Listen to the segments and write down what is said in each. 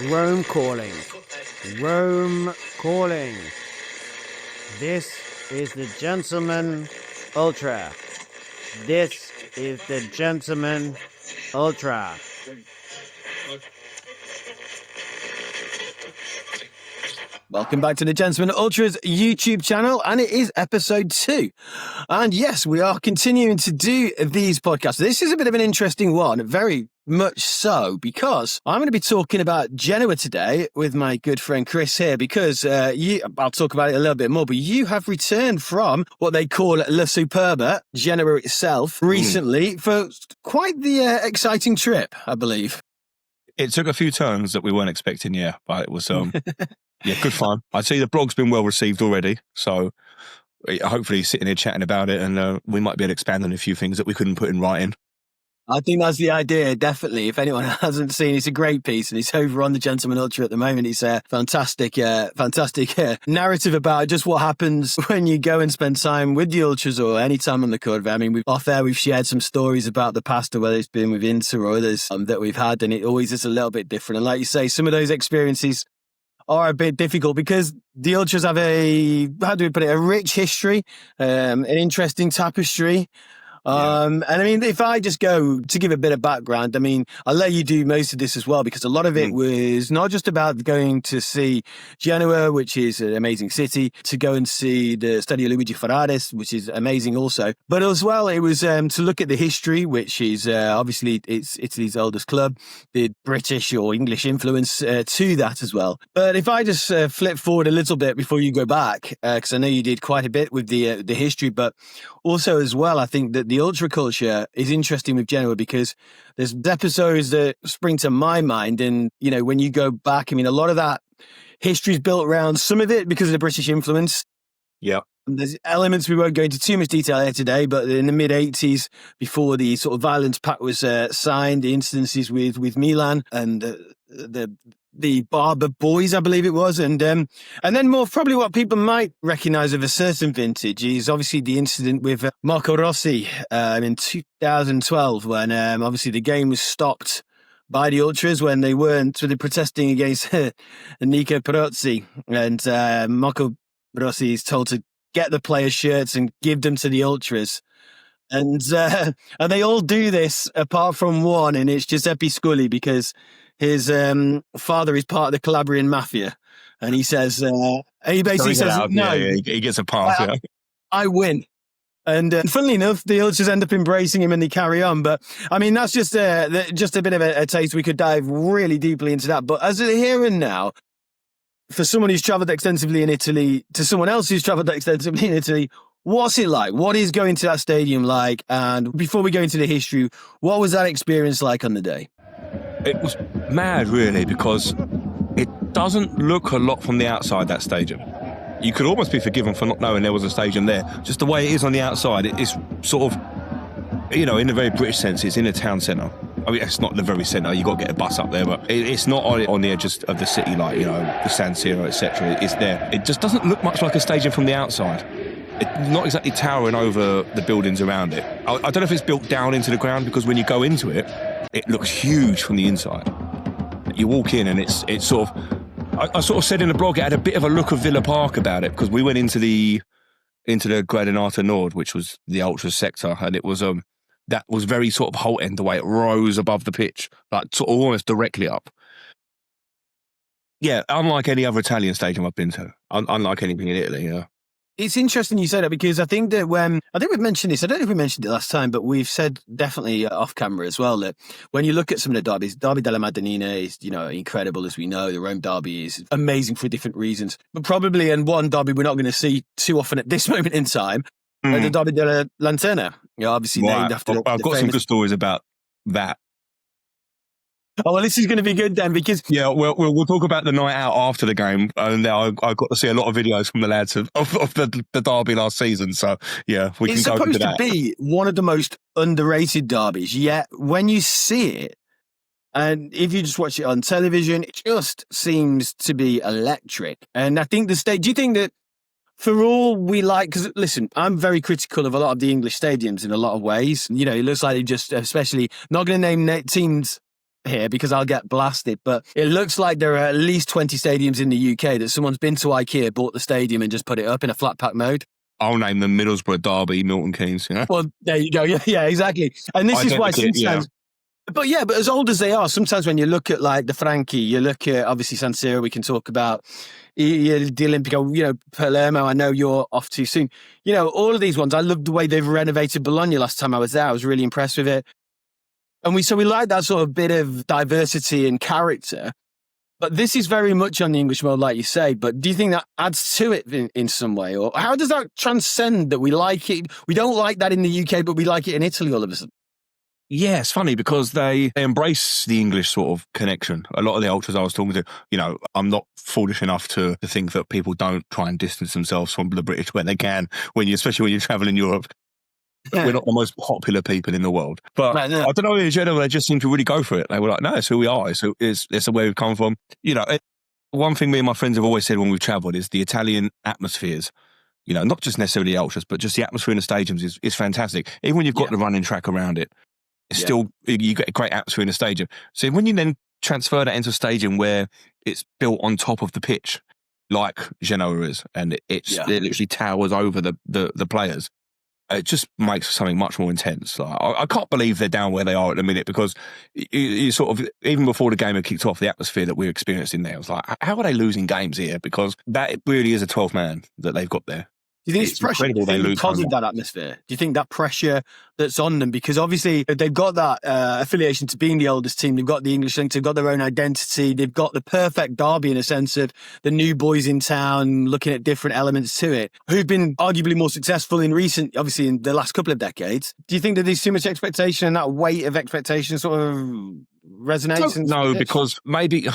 Rome calling. Rome calling. This is the Gentleman Ultra. This is the Gentleman Ultra. Welcome back to the Gentleman Ultras YouTube channel, and it is episode 2. And yes, we are continuing to do these podcasts. This is a bit of an interesting one, very much so, because I'm going to be talking about Genoa today with my good friend Chris here, because I'll talk about it a little bit more, but you have returned from what they call La Superba, Genoa itself, recently for quite the exciting trip, I believe. It took a few turns that we weren't expecting, but it was yeah, good fun. I'd say the blog's been well received already, so hopefully sitting here chatting about it, and we might be able to expand on a few things that we couldn't put in writing. I think that's the idea, definitely. If anyone hasn't seen, it's a great piece, and it's over on the Gentleman Ultra at the moment. It's a fantastic narrative about just what happens when you go and spend time with the Ultras or any time on the curve. I mean, we've shared some stories about the past, or whether it's been with Inter or others that we've had, and it always is a little bit different. And like you say, some of those experiences are a bit difficult because the Ultras have a rich history, an interesting tapestry. And I mean, if I just go to give a bit of background, I mean, I'll let you do most of this as well, because a lot of it was not just about going to see Genoa, which is an amazing city, to go and see the Stadio Luigi Ferraris, which is amazing also. But as well, it was to look at the history, which is obviously it's Italy's oldest club, the British or English influence to that as well. But if I just flip forward a little bit before you go back, because I know you did quite a bit with the history, but also as well, I think that the ultra culture is interesting with Genoa because there's episodes that spring to my mind. And, you know, when you go back, I mean, a lot of that history is built around some of it because of the British influence. Yeah. There's elements we won't go into too much detail here today, but in the mid-80s, before the sort of violence pact was signed, the incidences with Milan and the Barber Boys, I believe it was. And then more probably what people might recognise of a certain vintage is obviously the incident with Marco Rossi in 2012 when obviously the game was stopped by the Ultras when they weren't really protesting against Nico Perozzi. And Marco Rossi is told to get the players' shirts and give them to the Ultras. And they all do this apart from one, and it's Giuseppe Scully, because his father is part of the Calabrian mafia, and he says, he basically says, "No, he gets a pass. I win." And funnily enough, the Ultras end up embracing him and they carry on. But I mean, that's just a bit of a taste. We could dive really deeply into that. But as a here and now, for someone who's travelled extensively in Italy to someone else who's travelled extensively in Italy, what's it like? What is going to that stadium like? And before we go into the history, what was that experience like on the day? It was mad, really, because it doesn't look a lot from the outside, that stadium. You could almost be forgiven for not knowing there was a stadium there. Just the way it is on the outside, it's sort of, you know, in a very British sense, it's in a town centre. I mean, it's not the very centre, you've got to get a bus up there, but it's not on the edge of the city like, you know, the San Siro, etc. It's there. It just doesn't look much like a stadium from the outside. It's not exactly towering over the buildings around it. I don't know if it's built down into the ground, because when you go into it, it looks huge from the inside. You walk in and it's sort of... I sort of said in the blog, it had a bit of a look of Villa Park about it, because we went into the Gradinata Nord, which was the Ultras sector, and it was that was very sort of Holt end, the way it rose above the pitch, like sort of almost directly up. Yeah, unlike any other Italian stadium I've been to, unlike anything in Italy, yeah. It's interesting you say that, because I think that I think we've mentioned this, I don't know if we mentioned it last time, but we've said definitely off camera as well that when you look at some of the derbies, Derby della Madonnina is, you know, incredible, as we know. The Rome derby is amazing for different reasons, but probably in one derby we're not going to see too often at this moment in time, the Derby della Lanterna, you know, obviously named after I've got some good stories about that. Oh, well, this is going to be good then, because... Yeah, we'll talk about the night out after the game, and I got to see a lot of videos from the lads of the derby last season, so yeah, we can go into that. It's supposed to be one of the most underrated derbies, yet when you see it, and if you just watch it on television, it just seems to be electric. And I think do you think that for all we like, because listen, I'm very critical of a lot of the English stadiums in a lot of ways. You know, it looks like they just, especially, not going to name teams here because I'll get blasted, but it looks like there are at least 20 stadiums in the UK that someone's been to IKEA, bought the stadium and just put it up in a flat pack mode. I'll name them Middlesbrough, Derby, Milton Keynes. You know? Well, there you go. Yeah, exactly. And this is why sometimes... But as old as they are, sometimes when you look at like the Franchi, you look at obviously San Siro, we can talk about the Olimpico, Palermo, I know you're off too soon. All of these ones, I love the way they've renovated Bologna last time I was there. I was really impressed with it. And we like that sort of bit of diversity and character. But this is very much on the English model, like you say. But do you think that adds to it in some way? Or how does that transcend that we like it? We don't like that in the UK, but we like it in Italy all of a sudden. Yeah, it's funny because they embrace the English sort of connection. A lot of the ultras I was talking to, I'm not foolish enough to think that people don't try and distance themselves from the British where they can, especially when you travel in Europe. We're not the most popular people in the world. But I don't know, in general, they just seem to really go for it. They were like, no, it's who we are. It's the way we've come from. One thing me and my friends have always said when we've travelled is the Italian atmospheres. Not just necessarily the ultras, but just the atmosphere in the stadiums is fantastic. Even when you've got the running track around it. It's still, you get a great atmosphere in a stadium. So when you then transfer that into a stadium where it's built on top of the pitch, like Genoa is, and it literally towers over the players, it just makes something much more intense. Like, I can't believe they're down where they are at the minute because you sort of, even before the game had kicked off, the atmosphere that we're experiencing there, I was like, how are they losing games here? Because that really is a 12th man that they've got there. Do you think it's pressure because of that atmosphere? Do you think that pressure that's on them? Because obviously they've got that affiliation to being the oldest team. They've got the English link. They've got their own identity. They've got the perfect derby in a sense of the new boys in town looking at different elements to it, who've been arguably more successful in the last couple of decades. Do you think that there's too much expectation and that weight of expectation sort of resonates? No, because maybe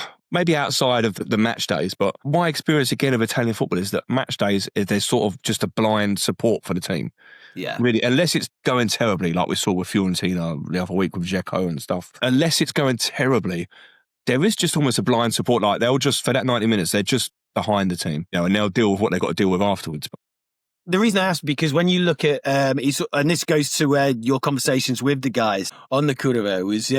outside of the match days, but my experience again of Italian football is that match days, there's sort of just a blind support for the team. Yeah. Really, unless it's going terribly, like we saw with Fiorentina the other week with Dzeko and stuff, unless it's going terribly, there is just almost a blind support. Like they'll just, for that 90 minutes, they're just behind the team, and they'll deal with what they've got to deal with afterwards. The reason I asked, because when you look at, and this goes to your conversations with the guys on the Curva, was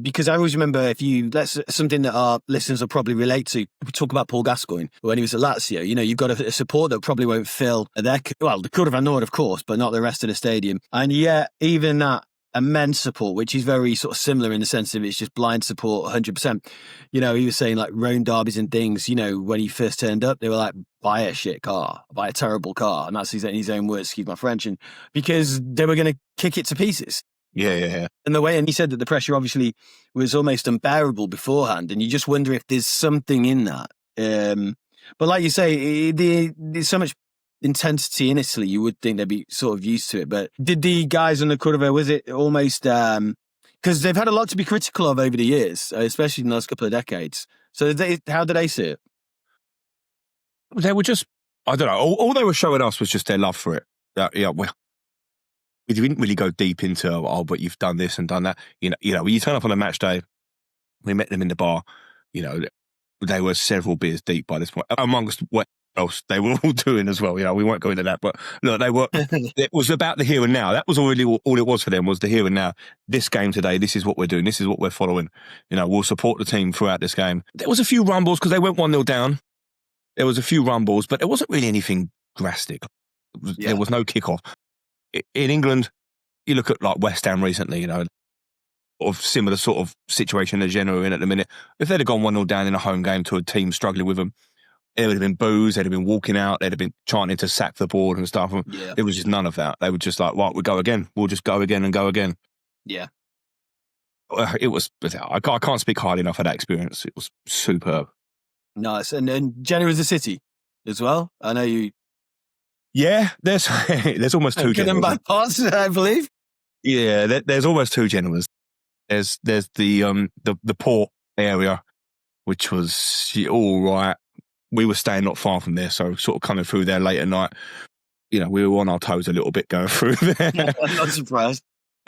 because I always remember that's something that our listeners will probably relate to. We talk about Paul Gascoigne when he was at Lazio. You've got a support that probably won't fill the Curva Nord, of course, but not the rest of the stadium. And yet, even that immense support, which is very sort of similar in the sense of it's just blind support 100%. He was saying like Rome derbies and things, when he first turned up, they were like, buy a shit car, buy a terrible car. And that's his own words, excuse my French, and because they were going to kick it to pieces. Yeah. And he said that the pressure obviously was almost unbearable beforehand. And you just wonder if there's something in that. But like you say, there's so much intensity in Italy, you would think they'd be sort of used to it. But did the guys on the Curva, was it almost because they've had a lot to be critical of over the years, especially in the last couple of decades. So how did they see it? They were just, I don't know, all they were showing us was just their love for it. We didn't really go deep into, but you've done this and done that. When you turn up on a match day, we met them in the bar, they were several beers deep by this point, amongst what else they were all doing as well. We won't go into that, but look, it was about the here and now. That was already all it was for them, was the here and now. This game today, this is what we're doing. This is what we're following. We'll support the team throughout this game. There was a few rumbles because they went 1-0 down. There was a few rumbles, but it wasn't really anything drastic. There was no kickoff. In England, you look at like West Ham recently, of similar sort of situation that Genoa are in at the minute. If they'd have gone 1-0 down in a home game to a team struggling with them, there would have been boos, they'd have been walking out, they'd have been chanting to sack the board and stuff. Yeah. It was just none of that. They were just like, right, we'll go again. We'll just go again and go again. Yeah. It was, I can't speak highly enough of that experience. It was superb. Nice. And Genoa is a city as well. I know you. Yeah, there's almost two Genoas. Bad parts, I believe. Yeah, there's almost two Genoas. There's the port area, which was all right. We were staying not far from there, so sort of coming through there late at night. We were on our toes a little bit going through there. I'm not surprised.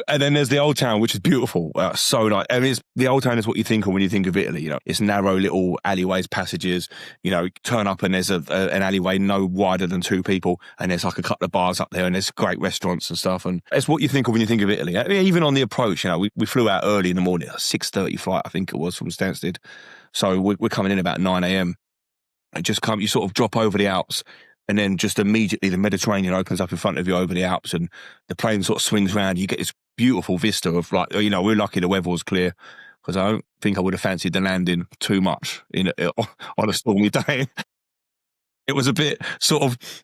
And then there's the Old Town, which is beautiful. So nice. I mean, the Old Town is what you think of when you think of Italy. It's narrow little alleyways, passages. You turn up and there's an alleyway no wider than 2 people, and there's like a couple of bars up there, and there's great restaurants and stuff. And it's what you think of when you think of Italy. I mean, even on the approach, we flew out early in the morning, a 6:30 flight, I think it was, from Stansted. So we're coming in about 9 a.m. And you sort of drop over the Alps. And then just immediately the Mediterranean opens up in front of you over the Alps, and the plane sort of swings around. You get this beautiful vista of we're lucky the weather was clear, because I don't think I would have fancied the landing too much on a stormy day. It was a bit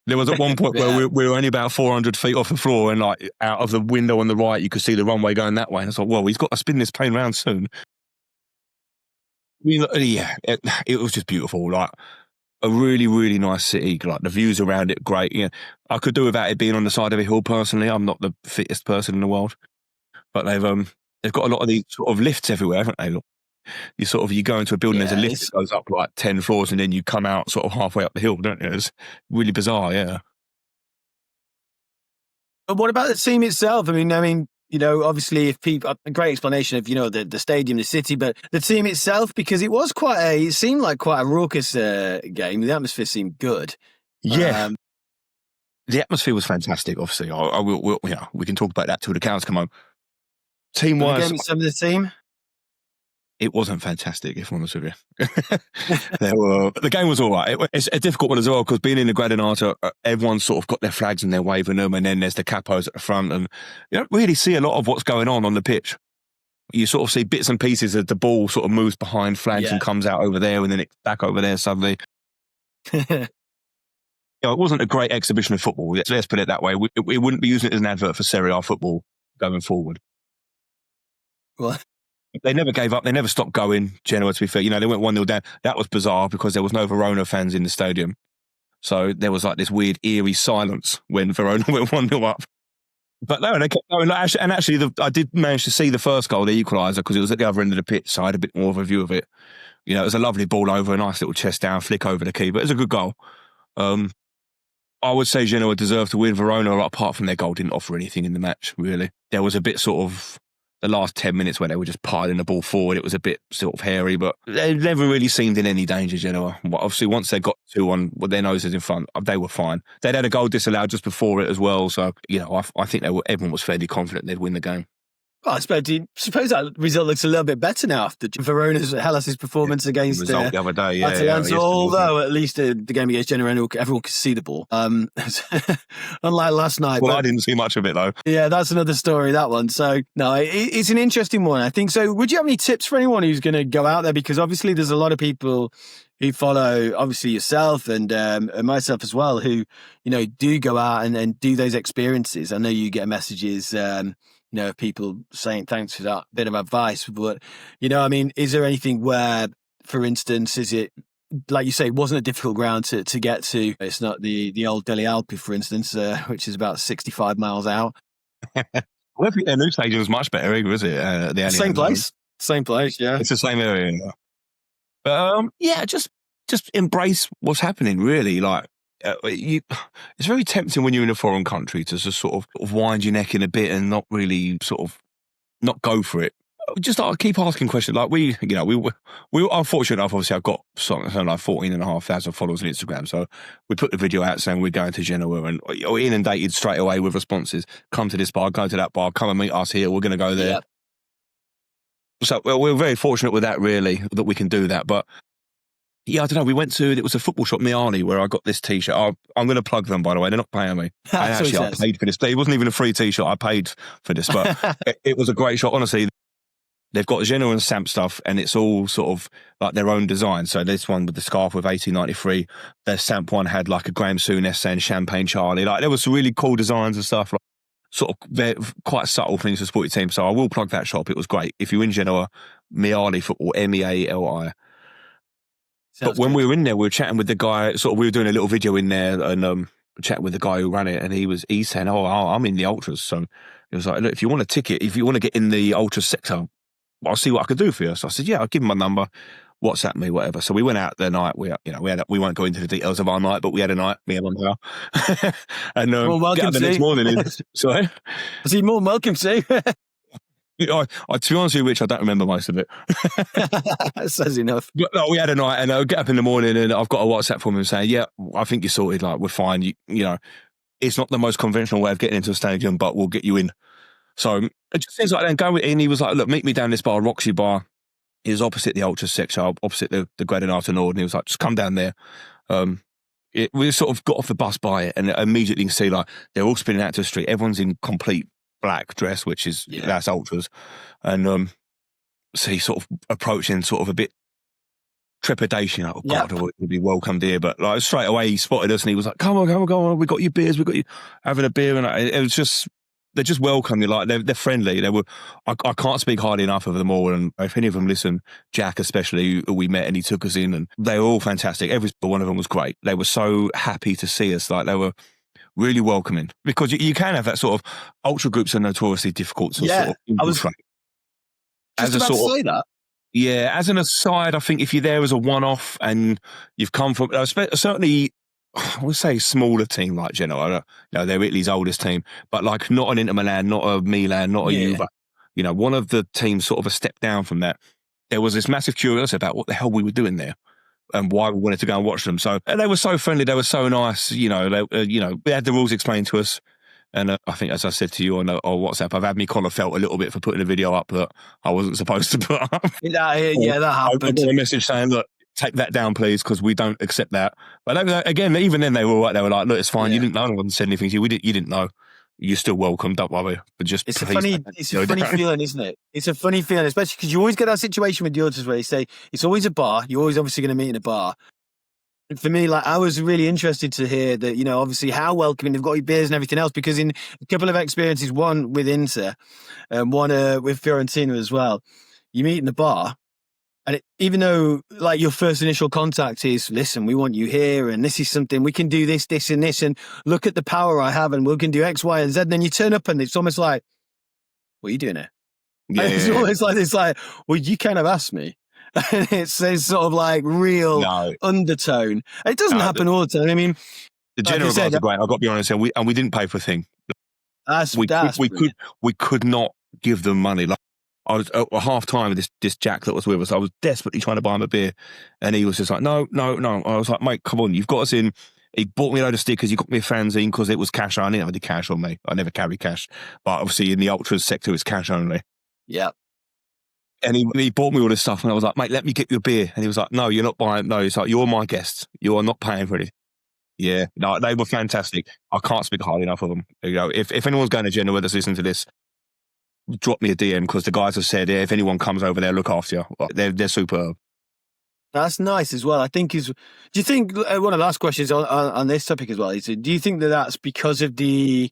there was at one point where we were only about 400 feet off the floor, and like out of the window on the right, you could see the runway going that way. And I thought, well, he's got to spin this plane around soon. It was just beautiful. Like, a really, really nice city. Like, the views around it, great. I could do without it being on the side of a hill. Personally, I'm not the fittest person in the world, but they've got a lot of these sort of lifts everywhere, haven't they? You go into a building, there's a lift that goes up like 10 floors, and then you come out sort of halfway up the hill, don't you? It's really bizarre, yeah. But what about the team itself? I mean, obviously, if people, a great explanation of, the stadium, the city, but the team itself, because it was it seemed like quite a raucous game. The atmosphere seemed good. Yeah. The atmosphere was fantastic, obviously. We can talk about that till the cows come home. Team-wise, some of the team? It wasn't fantastic, if I'm honest with you. The game was all right. It's a difficult one as well, because being in the Gradinata, everyone's sort of got their flags and they're waving them, and then there's the capos at the front, and you don't really see a lot of what's going on the pitch. You sort of see bits and pieces as the ball sort of moves behind flags and comes out over there, and then it's back over there suddenly. It wasn't a great exhibition of football. Let's put it that way. We wouldn't be using it as an advert for Serie A football going forward. What? They never gave up. They never stopped going, Genoa, to be fair. They went 1-0 down. That was bizarre, because there was no Verona fans in the stadium. So there was like this weird, eerie silence when Verona went 1-0 up. But no, they kept going. And actually, I did manage to see the first goal, the equaliser, because it was at the other end of the pitch, so I had a bit more of a view of it. It was a lovely ball over, a nice little chest down, flick over the keeper. It was a good goal. I would say Genoa deserved to win. Verona, apart from their goal, didn't offer anything in the match, really. There was a bit sort of the last 10 minutes where they were just piling the ball forward. It was a bit sort of hairy, but they never really seemed in any danger, Genoa. Obviously, once they got 2-1 with their noses in front, they were fine. They'd had a goal disallowed just before it as well, so I think everyone was fairly confident they'd win the game. Well, I suppose that result looks a little bit better now after Verona's Hellas' performance against the other day. Atalanta, although at least the game against Genoa, everyone could see the ball. Unlike last night. Well, I didn't see much of it, though. Yeah, that's another story, that one. So, no, it's an interesting one, I think. So, would you have any tips for anyone who's going to go out there? Because obviously there's a lot of people who follow, obviously yourself and myself as well, who, do go out and do those experiences. I know you get messages people saying thanks for that bit of advice, but is there anything where, for instance, is it, like you say, it wasn't a difficult ground to get to? It's not the old Delle Alpi, for instance, which is about 65 miles out. Well, I think their new stadium is much better, is it? The same place, yeah. It's the same area. But just embrace what's happening, really. Like, it's very tempting when you're in a foreign country to just sort of wind your neck in a bit and not really not go for it. Just keep asking questions. Like we are fortunate enough. Obviously, I've got something like 14,500 followers on Instagram. So we put the video out saying we're going to Genoa, and you're inundated straight away with responses. Come to this bar, go to that bar, come and meet us here. We're going to go there. Yep. So we're very fortunate with that, really, that we can do that. But yeah, I don't know. It was a football shop, Miali, where I got this T-shirt. I'm going to plug them, by the way. They're not paying me. I paid for this. It wasn't even a free T-shirt. I paid for this, but it was a great shot. Honestly, they've got Genoa and Samp stuff, and it's all sort of like their own design. So this one with the scarf with 1893. Their Samp one had like a Graham Souness saying Champagne Charlie. Like, there was some really cool designs and stuff. Like, sort of quite subtle things for sporty teams. So I will plug that shop. It was great. If you're in Genoa, Miali Football, MEALI. But when we were in there, we were chatting with the guy. We were doing a little video in there and chatting with the guy who ran it, and he's saying, "Oh, I'm in the ultras." So it was like, "Look, if you want a ticket, if you want to get in the ultras sector, I'll see what I can do for you." So I said, "Yeah, I'll give him my number." WhatsApp me, whatever. So we went out the night. We won't go into the details of our night, but we had a night, me and my pal. And Well, welcome get up the next to. morning. Sorry? I see more welcome to. To be honest with you, Rich, I don't remember most of it. That says enough. But no, we had a night, and I get up in the morning, and I've got a WhatsApp from him saying, "Yeah, I think you're sorted. Like, we're fine. You know, it's not the most conventional way of getting into a stadium, but we'll get you in." So it just seems like then going in, he was like, "Look, meet me down this bar, Roxy Bar." He was opposite the Ultras section, opposite the Gradinata Nord, and he was like, "Just come down there." We sort of got off the bus by it, and immediately you can see like they're all spinning out to the street. Everyone's in complete black dress, which is that's Ultras, and so he's sort of approaching, sort of a bit trepidation. Like, oh God, I would be welcomed here, but like straight away he spotted us, and he was like, "Come on, we got your beers, we got you having a beer," and it was just. They just welcome you, like they're friendly. I can't speak highly enough of them all, and if any of them listen, Jack especially, who we met and he took us in, and they were all fantastic. Every one of them was great. They were so happy to see us, like they were really welcoming, because you can have that sort of ultra groups are notoriously difficult to sort of infiltrate. Just about to say that. Yeah, as an aside, I think if you're there as a one-off and you've come from certainly. I would say smaller team like Genoa, they're Italy's oldest team, but like not an Inter Milan, not a Milan, not a Juve. One of the teams sort of a step down from that. There was this massive curiosity about what the hell we were doing there and why we wanted to go and watch them. So they were so friendly, they were so nice. We had the rules explained to us, and I think, as I said to you on WhatsApp, I've had me collar felt a little bit for putting a video up that I wasn't supposed to put up. That happened. I got a message saying, "Look, take that down, please, because we don't accept that." But again, even then, they were all right. They were like, "Look, it's fine. You didn't know. No one said anything to you. You didn't know. You're still welcome. Don't worry." But just it's a funny feeling, isn't it? It's a funny feeling, especially because you always get that situation with the Ultras where they say it's always a bar. You're always obviously going to meet in a bar. For me, like, I was really interested to hear that, obviously how welcoming they've got your beers and everything else, because in a couple of experiences, one with Inter and one with Fiorentina as well, you meet in the bar. And even though, like, your first initial contact is, "Listen, we want you here, and this is something, we can do this, this, and this, and look at the power I have, and we can do X, Y, and Z." And then you turn up, and it's almost like, "What are you doing here?" Yeah. It's almost like, "Well, you kind of asked me." And it's sort of like real undertone. It doesn't happen all the time. I mean, the general guys are great. I've got to be honest, and we didn't pay for a thing. We could not give them money. Like, I was at half time with this Jack that was with us. I was desperately trying to buy him a beer, and he was just like, no. I was like, "Mate, come on, you've got us in." He bought me a load of stickers. He got me a fanzine because it was cash only. I did cash on me. I never carry cash, but obviously in the Ultras sector, it's cash only. Yeah. And he bought me all this stuff, and I was like, "Mate, let me get you a beer." And he was like, "No, you're not buying." No, he's like, "You're my guest. You are not paying for it." Yeah, no, they were fantastic. I can't speak highly enough of them. If anyone's going to Genoa that's listening to this, drop me a DM, because the guys have said, if anyone comes over there, look after you. They're superb. That's nice as well. I think do you think, one of the last questions on this topic as well, is, do you think that that's because of the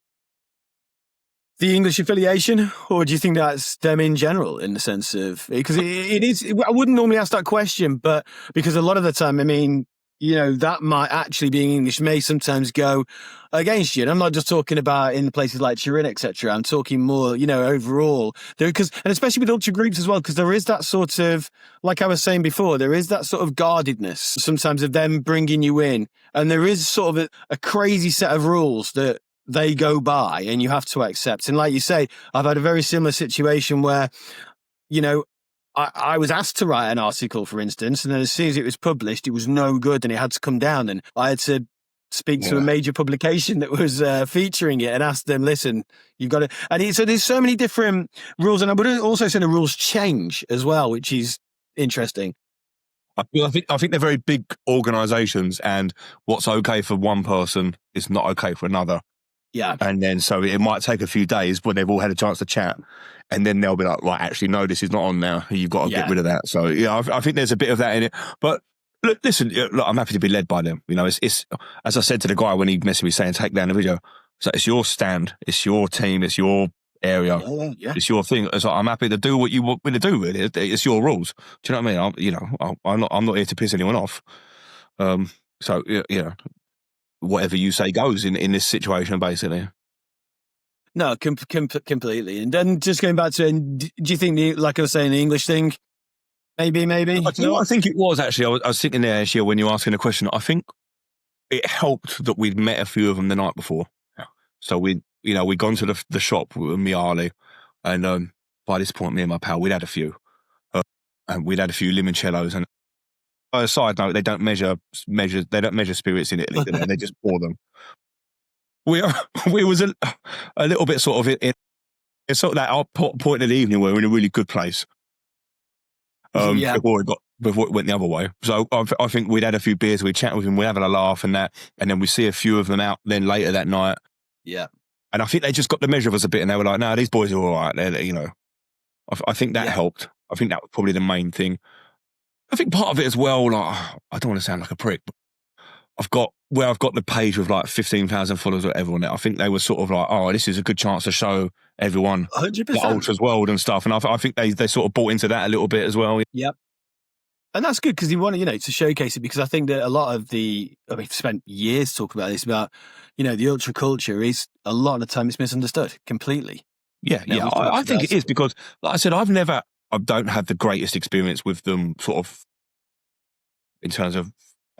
English affiliation, or do you think that's them in general, in the sense of, because it is, I wouldn't normally ask that question, but because a lot of the time, I mean, that might actually, being English may sometimes go against you. And I'm not just talking about in places like Turin, etc. I'm talking more, overall. And especially with ultra groups as well, because there is that sort of, like I was saying before, there is that sort of guardedness sometimes of them bringing you in. And there is sort of a crazy set of rules that they go by and you have to accept. And like you say, I've had a very similar situation where, I was asked to write an article, for instance, and then as soon as it was published, it was no good and it had to come down. And I had to speak to a major publication that was featuring it and ask them, "Listen, you've got to..." And so there's so many different rules. And I would also say the rules change as well, which is interesting. I think they're very big organisations, and what's okay for one person is not okay for another. Yeah. And then so it might take a few days when they've all had a chance to chat, and then they'll be like, "Right, actually, no, this is not on now. You've got to get rid of that." So I think there's a bit of that in it. But look, listen, I'm happy to be led by them. It's as I said to the guy when he messaged me saying, "Take down the video." So it's your stand, it's your team, it's your area, it's your thing. So I'm happy to do what you want me to do. Really, it's your rules. Do you know what I mean? I'm not here to piss anyone off. So whatever you say goes in this situation, basically. No, completely. And then just going back to, do you think, like I was saying, the English thing, Maybe. I think what I think it was actually. I was sitting there this year when you were asking the question. I think it helped that we'd met a few of them the night before. Yeah. So we'd gone to the shop with me, Ali, and by this point, me and my pal, we'd had a few, and we'd had a few limoncellos. And on a side note, they don't measure spirits in Italy, do they? They just pour them. We was a little bit sort of in sort of that point of the evening where we're in a really good place. Before it went the other way. So I think we'd had a few beers, we'd chat with him, we'd having a laugh and that, and then we see a few of them out then later that night. Yeah. And I think they just got the measure of us a bit, and they were like, "No, these boys are all right." I think that helped. I think that was probably the main thing. I think part of it as well, like, I don't want to sound like a prick, but I've got the page with like 15,000 followers or whatever on it. I think they were sort of like, "Oh, this is a good chance to show everyone 100%. the Ultras world and stuff." And I think they sort of bought into that a little bit as well. Yep. And that's good because you want to, to showcase it, because I think that a lot of we've spent years talking about this, about, the ultra culture is a lot of the time it's misunderstood completely. Yeah. I think it is because, like I said, I don't have the greatest experience with them sort of in terms of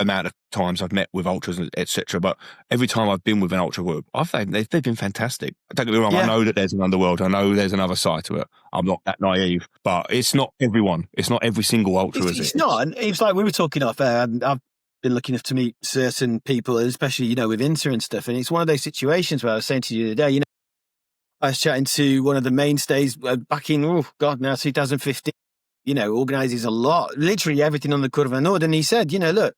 amount of times I've met with ultras, etc. But every time I've been with an ultra group, they've been fantastic. Don't get me wrong, I know that there's an underworld. I know there's another side to it. I'm not that naive, but it's not everyone. It's not every single ultra, is it? It's not. And it's like we were talking off air, and I've been lucky enough to meet certain people, especially, with Inter and stuff. And it's one of those situations where I was saying to you the other day, I was chatting to one of the mainstays back in, 2015, organizes a lot, literally everything on the Curva Nord. And he said, look,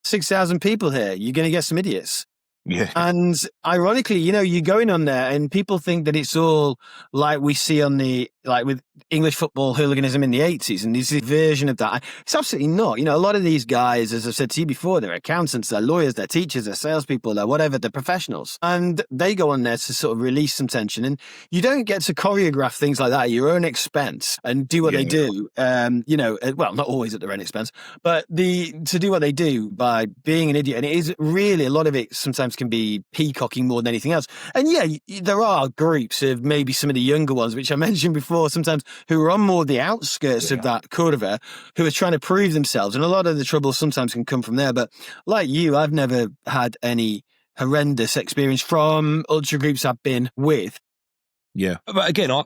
6,000 people here, you're going to get some idiots. Yeah. And ironically, you're going on there and people think that it's all like we see on with English football hooliganism in the 80s. And there's this version of that. It's absolutely not. A lot of these guys, as I've said to you before, they're accountants, they're lawyers, they're teachers, they're salespeople, they're whatever, they're professionals. And they go on there to sort of release some tension. And you don't get to choreograph things like that at your own expense and do what they do. Well, not always at their own expense, but to do what they do by being an idiot. And it is really, a lot of it sometimes can be peacocking more than anything else. And there are groups of maybe some of the younger ones, which I mentioned before, sometimes who are on more the outskirts of that curva, who are trying to prove themselves. And a lot of the trouble sometimes can come from there. But like you, I've never had any horrendous experience from ultra groups I've been with. Yeah. But again, I'm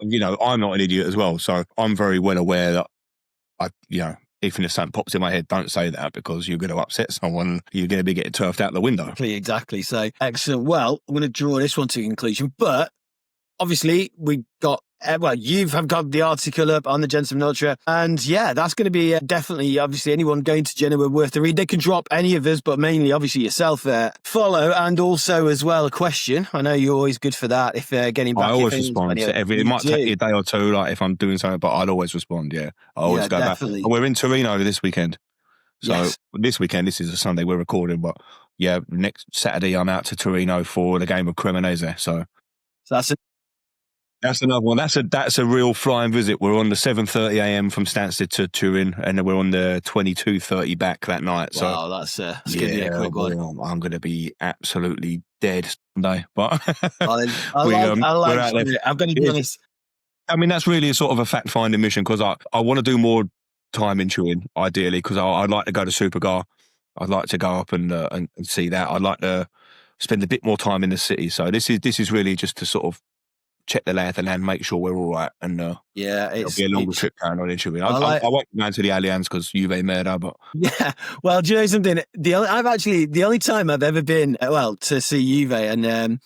not an idiot as well. So I'm very well aware that even if something pops in my head, don't say that, because you're going to upset someone. You're going to be getting turfed out the window. Exactly. So, excellent. Well, I'm going to draw this one to a conclusion. But obviously, we got, you've got the article up on the Gentleman Ultra. And that's going to be definitely, obviously, anyone going to Genoa worth a read. They can drop any of us, but mainly, obviously, yourself follow. And also, as well, a question. I know you're always good for that. If getting back, I always respond to every. It might take me a day or two, like if I'm doing something, but I'd always respond. Yeah, I always go definitely. back. And we're in Torino this weekend. So this weekend, this is a Sunday we're recording, but next Saturday I'm out to Torino for the game of Cremonese. So that's another one. That's a real flying visit. We're on the 7:30 a.m. from Stansted to Turin, and then we're on the 22:30 back that night. So that's going to be a quick one. I'm going to be absolutely dead Sunday, but I'm going to be honest. I mean, that's really sort of a fact-finding mission, because I want to do more time in Turin, ideally, because I'd like to go to Supergar. I'd like to go up and see that. I'd like to spend a bit more time in the city. So this is really just to sort of check the lay of the land, make sure we're all right, and it'll be a longer trip down on Turin. I won't go to the Allianz because Juve murder, but well, do you know something? The only time I've ever been to see Juve, and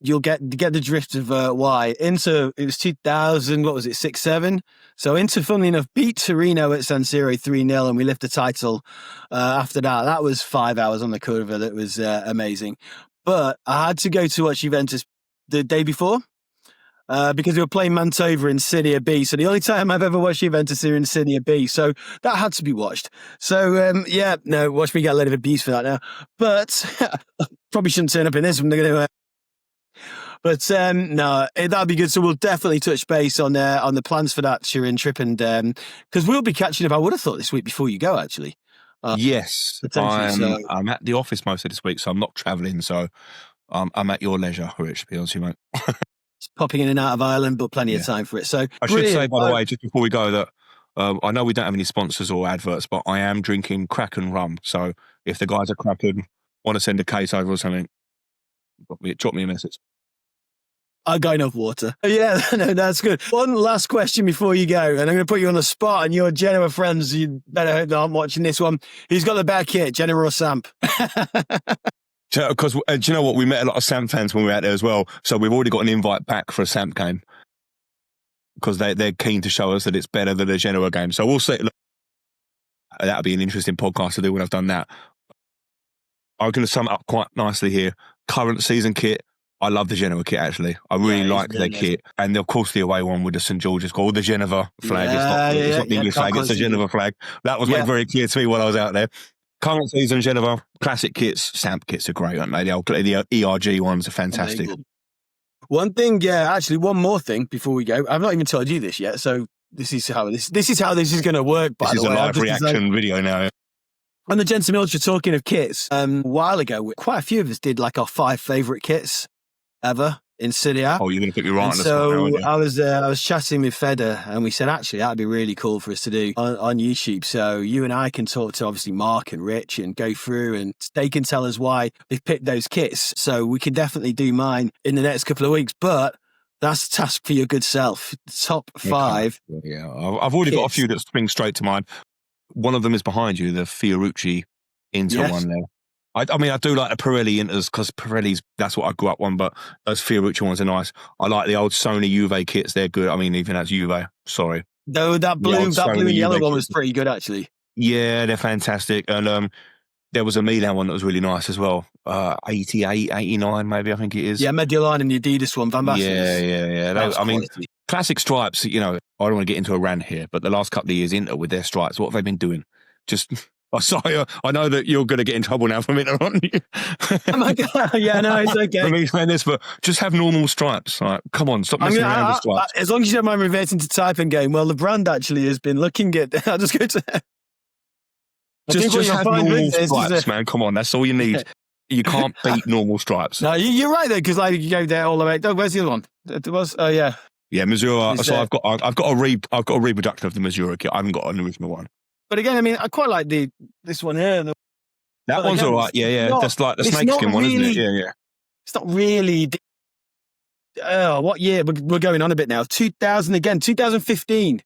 you'll get the drift of why. Inter, it was 2000, what was it, 6-7? So Inter, funnily enough, beat Torino at San Siro 3-0, and we lift the title after that. That was 5 hours on the curva. That was amazing. But I had to go to watch Juventus the day before because we were playing Mantova in Serie B. So the only time I've ever watched Juventus here in Serie B. So that had to be watched. So, watch me get a lot of abuse for that now. But probably shouldn't turn up in this one. They're going to... But that'd be good. So we'll definitely touch base on the plans for that Turin trip, and because we'll be catching up. I would have thought this week before you go, actually. Yes, I'm at the office most of this week, so I'm not travelling. So I'm at your leisure, Rich. To be honest with you, mate. Popping in and out of Ireland, but plenty of time for it. So I should say, by the way, just before we go, that I know we don't have any sponsors or adverts, but I am drinking Kraken rum. So if the guys at Kraken want to send a case over or something, drop me a message. I got enough water. Yeah, no, that's good. One last question before you go, and I'm going to put you on the spot, and your Genoa friends, you better hope they aren't watching this one. Who's got the better kit, Genoa or Samp? Because do you know what? We met a lot of Samp fans when we were out there as well. So we've already got an invite back for a Samp game because they're keen to show us that it's better than a Genoa game. So we'll see. Look, that'll be an interesting podcast to do when I've done that. I'm going to sum it up quite nicely here. Current season kit. I love the Genoa kit, actually. I really like their kit. And, of course, the away one with the St. George's called the Geneva flag. It's not the English flag, it's the Geneva flag. That was made very clear to me while I was out there. Current season Geneva, classic kits, Samp kits are great, aren't they? The ERG ones are fantastic. One thing, actually, one more thing before we go. I've not even told you this yet, so this is how this is going to work, by the way. This is a live reaction video now. On the Gentleman Ultra, talking of kits, a while ago, quite a few of us did like our 5 favourite kits ever in Serie A. Oh, you're going to put me right on the spot so now, aren't you? I was chatting with Feder, and we said, actually, that'd be really cool for us to do on YouTube. So you and I can talk to, obviously, Mark and Rich and go through, and they can tell us why they've picked those kits. So we can definitely do mine in the next couple of weeks. But that's a task for your good self. Top 5. Yeah, I've already got a few that spring straight to mind. One of them is behind you, the Fiorucci Inter one there. I mean, I do like the Pirelli Inters because Pirelli's, that's what I grew up on, but those Fiorucci ones are nice. I like the old Sony Juve kits. They're good. I mean, even that's Juve. Sorry. No, that blue and yellow one was pretty good, actually. Yeah, they're fantastic. And there was a Milan one that was really nice as well. 88, 89, maybe, I think it is. Yeah, Mediolan and the Adidas one, Van Basten. Yeah. I mean, classic stripes, you know, I don't want to get into a rant here, but the last couple of years, Inter with their stripes, what have they been doing? Just... Oh, sorry, I know that you're going to get in trouble now from Inter, aren't you? Oh my God. Yeah, no, it's okay. For me saying this, but just have normal stripes. Like, come on, stop messing around with stripes. As long as you don't mind reverting to typing game, well, the brand actually has been looking at... I'll just go to... Just have normal stripes, man. Come on, that's all you need. You can't beat normal stripes. No, you're right, though, because like, you go there all the way... Oh, where's the other one? It was... Oh, yeah. Yeah, Missouri. So I've got a reproduction of the Missouri kit. I haven't got an original one. But again, I mean, I quite like this one here. That one's all right. Yeah. That's like the snakeskin one, isn't it? Yeah. It's not really... what year? We're going on a bit now. 2015.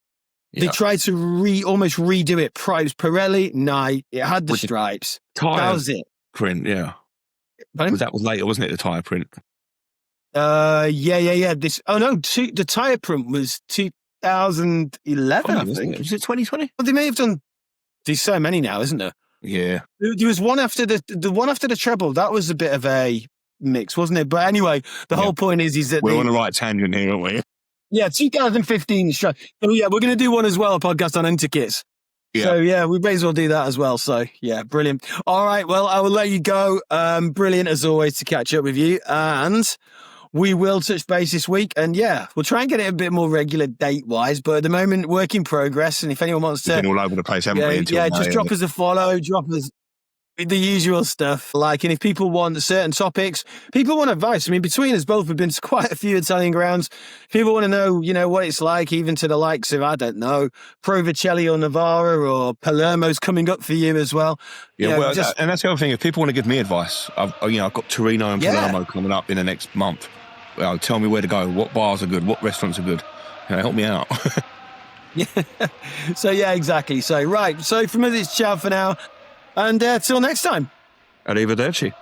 Yeah. They tried to almost redo it. It was Pirelli. No, it had the stripes. That was it. Print, yeah. That was later, wasn't it, the tyre print? Yeah. The tyre print was 2011, I think. Was it 2020? Well, they may have done... There's so many now, isn't there? Yeah. There was one after the one after the treble. That was a bit of a mix, wasn't it? But anyway, the whole point is that... We're on the right tangent here, aren't we? Yeah, 2015. So yeah, we're going to do one as well, a podcast on Interkits. Yeah. So yeah, we may as well do that as well. So yeah, brilliant. All right, well, I will let you go. Brilliant as always to catch up with you. And... we will touch base this week, and yeah, we'll try and get it a bit more regular date-wise, but at the moment, work in progress, and if anyone wants to... We've been all over the place, haven't we? Just drop us a follow, drop us the usual stuff. And if people want certain topics, people want advice. I mean, between us both, we've been to quite a few Italian grounds. People want to know, what it's like, even to the likes of, I don't know, Provicelli or Novara or Palermo's coming up for you as well. Yeah, and that's the other thing. If people want to give me advice, I've got Torino and Palermo coming up in the next month. Well, tell me where to go, what bars are good, what restaurants are good. Help me out. Yeah. So, yeah, exactly. So, right. So, from us, it's ciao for now. And till next time. Arrivederci.